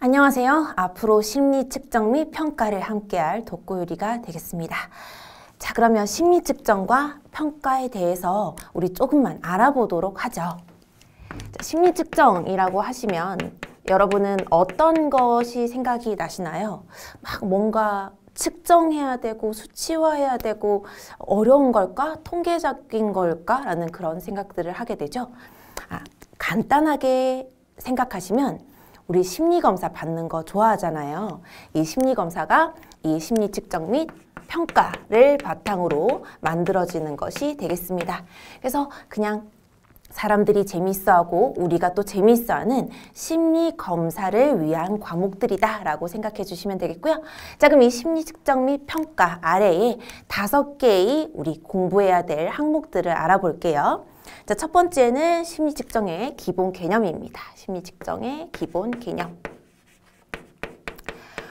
안녕하세요. 앞으로 심리 측정 및 평가를 함께할 독고유리가 되겠습니다. 자, 그러면 심리 측정과 평가에 대해서 우리 조금만 알아보도록 하죠. 자, 심리 측정이라고 하시면 여러분은 어떤 것이 생각이 나시나요? 막 뭔가 측정해야 되고 수치화해야 되고 어려운 걸까? 통계적인 걸까? 라는 그런 생각들을 하게 되죠. 간단하게 생각하시면 우리 심리검사 받는 거 좋아하잖아요. 이 심리검사가 이 심리 측정 및 평가를 바탕으로 만들어지는 것이 되겠습니다. 그래서 그냥 사람들이 재밌어하고 우리가 또 재밌어하는 심리검사를 위한 과목들이다 라고 생각해 주시면 되겠고요. 자, 그럼 이 심리 측정 및 평가 아래에 5개의 우리 공부해야 될 항목들을 알아볼게요. 자, 첫 번째는 심리 측정의 기본 개념입니다. 심리 측정의 기본 개념.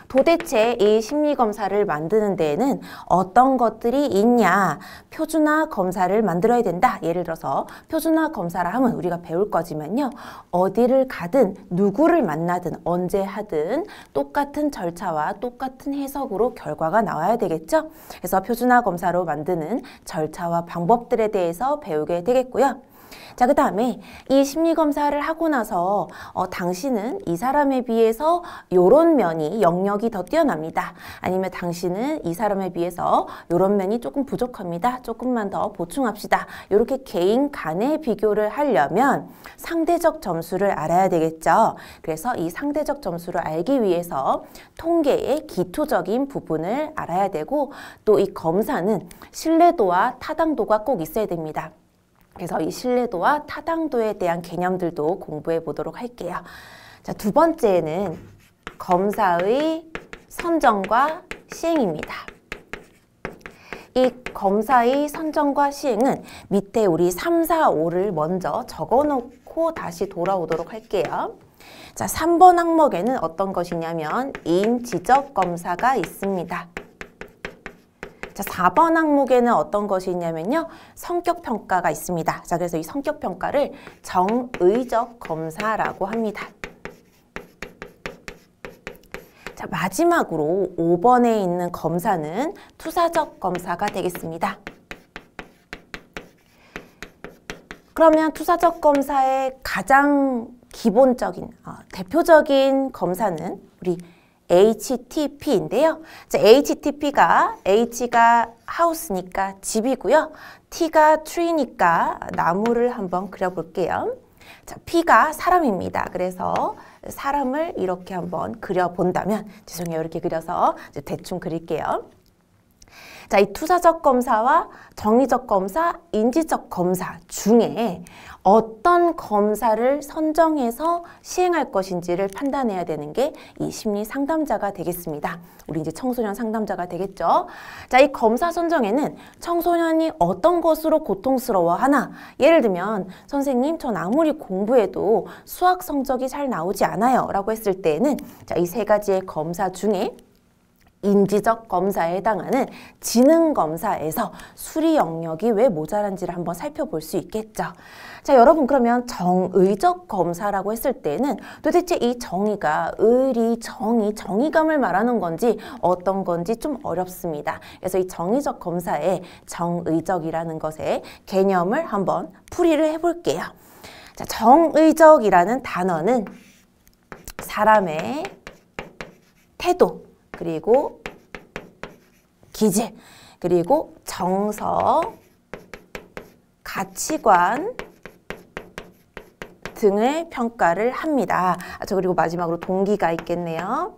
도대체 이 심리검사를 만드는 데에는 어떤 것들이 있냐? 표준화 검사를 만들어야 된다. 예를 들어서 표준화 검사라 하면 우리가 배울 거지만요. 어디를 가든 누구를 만나든 언제 하든 똑같은 절차와 똑같은 해석으로 결과가 나와야 되겠죠? 그래서 표준화 검사로 만드는 절차와 방법들에 대해서 배우게 되겠고요. 자, 그 다음에 이 심리검사를 하고 나서 당신은 이 사람에 비해서 요런 면이 영역이 더 뛰어납니다. 아니면 당신은 이 사람에 비해서 요런 면이 조금 부족합니다. 조금만 더 보충합시다. 이렇게 개인 간의 비교를 하려면 상대적 점수를 알아야 되겠죠. 그래서 이 상대적 점수를 알기 위해서 통계의 기초적인 부분을 알아야 되고 또 이 검사는 신뢰도와 타당도가 꼭 있어야 됩니다. 그래서 이 신뢰도와 타당도에 대한 개념들도 공부해 보도록 할게요. 자, 두 번째는 검사의 선정과 시행입니다. 이 검사의 선정과 시행은 밑에 우리 3, 4, 5를 먼저 적어놓고 다시 돌아오도록 할게요. 자, 3번 항목에는 어떤 것이냐면 인지적 검사가 있습니다. 자, 4번 항목에는 어떤 것이 있냐면요. 성격평가가 있습니다. 자, 그래서 이 성격평가를 정의적 검사라고 합니다. 자, 마지막으로 5번에 있는 검사는 투사적 검사가 되겠습니다. 그러면 투사적 검사의 가장 기본적인, 대표적인 검사는 우리 HTP인데요. 자, HTP가 H가 하우스니까 집이고요. T가 tree니까 나무를 한번 그려볼게요. 자, P가 사람입니다. 그래서 사람을 이렇게 한번 그려본다면 죄송해요. 이렇게 그려서 대충 그릴게요. 자, 이 투사적 검사와 정의적 검사, 인지적 검사 중에 어떤 검사를 선정해서 시행할 것인지를 판단해야 되는 게 이 심리 상담자가 되겠습니다. 우리 이제 청소년 상담자가 되겠죠. 자, 이 검사 선정에는 청소년이 어떤 것으로 고통스러워하나? 예를 들면 선생님, 전 아무리 공부해도 수학 성적이 잘 나오지 않아요 라고 했을 때에는 자, 이 세 가지의 검사 중에 인지적 검사에 해당하는 지능검사에서 수리 영역이 왜 모자란지를 한번 살펴볼 수 있겠죠. 자, 여러분 그러면 정의적 검사라고 했을 때는 도대체 이 정의가 의리, 정의감을 말하는 건지 어떤 건지 좀 어렵습니다. 그래서 이 정의적 검사의 정의적이라는 것의 개념을 한번 풀이를 해볼게요. 자, 정의적이라는 단어는 사람의 태도, 그리고 기질, 그리고 정서, 가치관 등을 평가를 합니다. 그리고 마지막으로 동기가 있겠네요.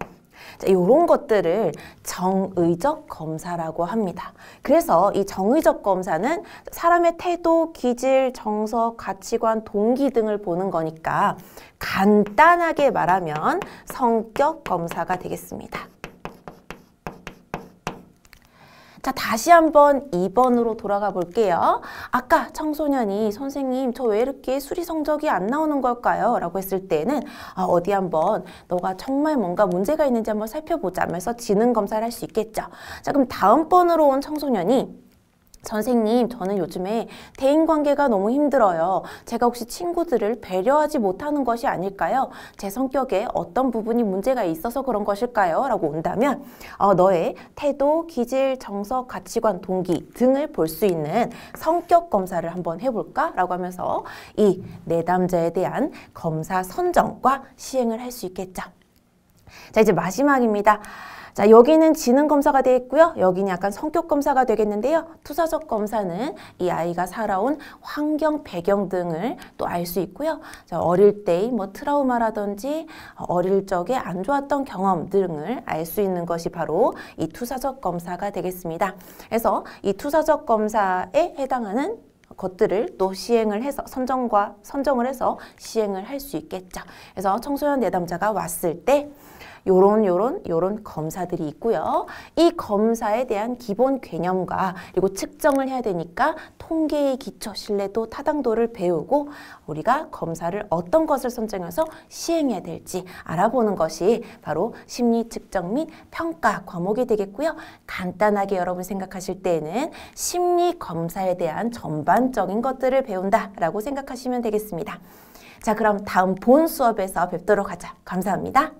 자, 이런 것들을 정의적 검사라고 합니다. 그래서 이 정의적 검사는 사람의 태도, 기질, 정서, 가치관, 동기 등을 보는 거니까 간단하게 말하면 성격 검사가 되겠습니다. 자, 다시 한번 2번으로 돌아가 볼게요. 아까 청소년이 선생님 저 왜 이렇게 수리 성적이 안 나오는 걸까요? 라고 했을 때는 어디 한번 너가 정말 뭔가 문제가 있는지 한번 살펴보자 하면서 지능 검사를 할 수 있겠죠. 자, 그럼 다음번으로 온 청소년이 선생님, 저는 요즘에 대인관계가 너무 힘들어요. 제가 혹시 친구들을 배려하지 못하는 것이 아닐까요? 제 성격에 어떤 부분이 문제가 있어서 그런 것일까요? 라고 온다면 너의 태도, 기질, 정서, 가치관, 동기 등을 볼 수 있는 성격 검사를 한번 해볼까? 라고 하면서 이 내담자에 대한 검사 선정과 시행을 할 수 있겠죠. 자, 이제 마지막입니다. 자, 여기는 지능 검사가 되겠고요. 여기는 약간 성격 검사가 되겠는데요. 투사적 검사는 이 아이가 살아온 환경, 배경 등을 또 알 수 있고요. 자, 어릴 때의 뭐 트라우마라든지 어릴 적에 안 좋았던 경험 등을 알 수 있는 것이 바로 이 투사적 검사가 되겠습니다. 그래서 이 투사적 검사에 해당하는 것들을 또 시행을 해서 선정을 해서 시행을 할 수 있겠죠. 그래서 청소년 내담자가 왔을 때 요런 검사들이 있고요. 이 검사에 대한 기본 개념과 그리고 측정을 해야 되니까 통계의 기초, 신뢰도, 타당도를 배우고 우리가 검사를 어떤 것을 선정해서 시행해야 될지 알아보는 것이 바로 심리 측정 및 평가 과목이 되겠고요. 간단하게 여러분 생각하실 때에는 심리 검사에 대한 전반적인 것들을 배운다라고 생각하시면 되겠습니다. 자, 그럼 다음 본 수업에서 뵙도록 하자. 감사합니다.